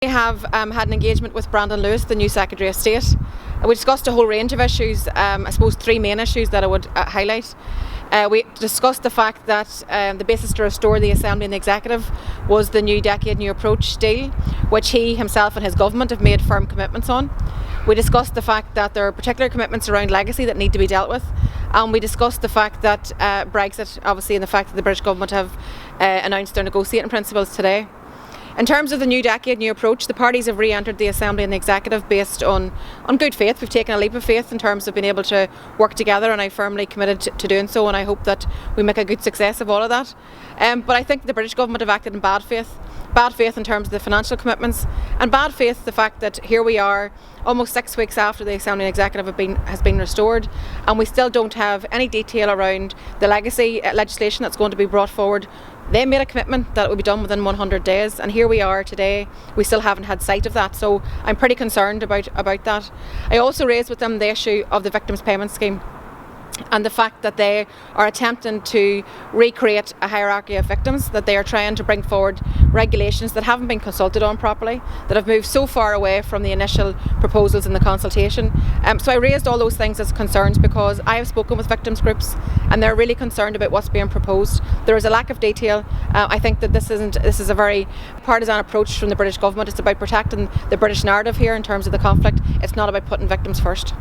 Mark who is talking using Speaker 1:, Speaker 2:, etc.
Speaker 1: We have had an engagement with Brandon Leas, the new Secretary of State. We discussed a whole range of issues, I suppose three main issues that I would highlight. We discussed the fact that the basis to restore the Assembly and the Executive was the new Decade New Approach deal, which he himself and his government have made firm commitments on. We discussed the fact that there are particular commitments around legacy that need to be dealt with, and we discussed the fact that Brexit, obviously, and the fact that the British government have announced their negotiating principles today. In terms of the new Decade New Approach, the parties have re-entered the Assembly and the Executive based on good faith. We've taken a leap of faith in terms of being able to work together, and I'm firmly committed to doing so, and I hope that we make a good success of all of that. But I think the British government have acted in bad faith. Bad faith in terms of the financial commitments, and bad faith the fact that here we are almost 6 weeks after the Assembly and Executive has been restored, and we still don't have any detail around the legacy legislation that's going to be brought forward. They made a commitment that it would be done within 100 days, and here we are today, we still haven't had sight of that, so I'm pretty concerned about that. I also raised with them the issue of the Victims Payment Scheme and the fact that they are attempting to recreate a hierarchy of victims, that they are trying to bring forward regulations that haven't been consulted on properly, that have moved so far away from the initial proposals in the consultation. So I raised all those things as concerns because I have spoken with victims groups and they're really concerned about what's being proposed. There is a lack of detail. I think that this is a very partisan approach from the British government. It's about protecting the British narrative here in terms of the conflict. It's not about putting victims first.